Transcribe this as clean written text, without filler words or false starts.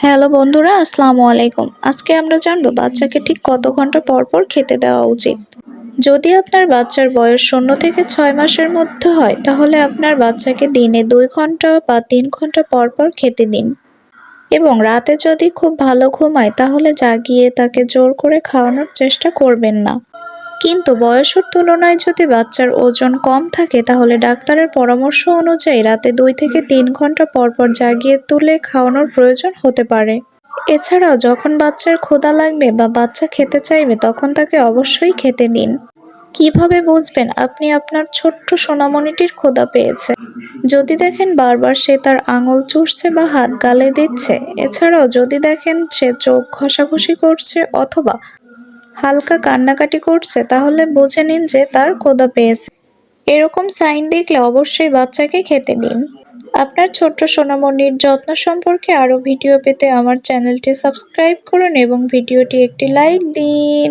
Hello বন্ধুরা, আসসালামু আলাইকুম। আজকে আমরা জানবো বাচ্চাকে ঠিক কত ঘন্টা পর পর খেতে দেওয়া উচিত। যদি আপনার বাচ্চার বয়স 0 থেকে 6 মাসের মধ্যে হয়, তাহলে আপনার বাচ্চাকে দিনে 2 ঘন্টা বা 3 ঘন্টা পর পর খেতে দিন। এবং রাতে যদি খুব ভালো ঘুমায়, তাহলে জাগিয়ে তাকে জোর করে খাওয়ানোর চেষ্টা করবেন না। কিন্তু বয়সের তুলনায় যদি বাচ্চার ওজন কম থাকে, তাহলে ডাক্তারের পরামর্শ অনুযায়ী রাতে 2 থেকে 3 ঘন্টা পর পর জাগিয়ে তুলে খাওয়ানোর প্রয়োজন হতে পারে। এছাড়াও যখন বাচ্চার ক্ষুধা লাগবে বা বাচ্চা খেতে চাইবে, তখন তাকে অবশ্যই খেতে দিন। কিভাবে বুঝবেন আপনি আপনার ছোট্ট সোনামণিটির ক্ষুধা পেয়েছে? যদি দেখেন বারবার সে তার আঙুল চুষছে বা হাত গালে দিচ্ছে, এছাড়াও যদি দেখেন সে চোখ ঘষাঘষি করছে অথবা হালকা কান্নাকাটি করছে, তাহলে বুঝে নিন যে তার ক্ষুধা পেয়েছে। এরকম সাইন দেখলে অবশ্যই বাচ্চাকে খেতে দিন। আপনার ছোট্ট সোনামণির যত্ন সম্পর্কে আরও ভিডিও পেতে আমার চ্যানেলটি সাবস্ক্রাইব করুন এবং ভিডিওটি একটি লাইক দিন।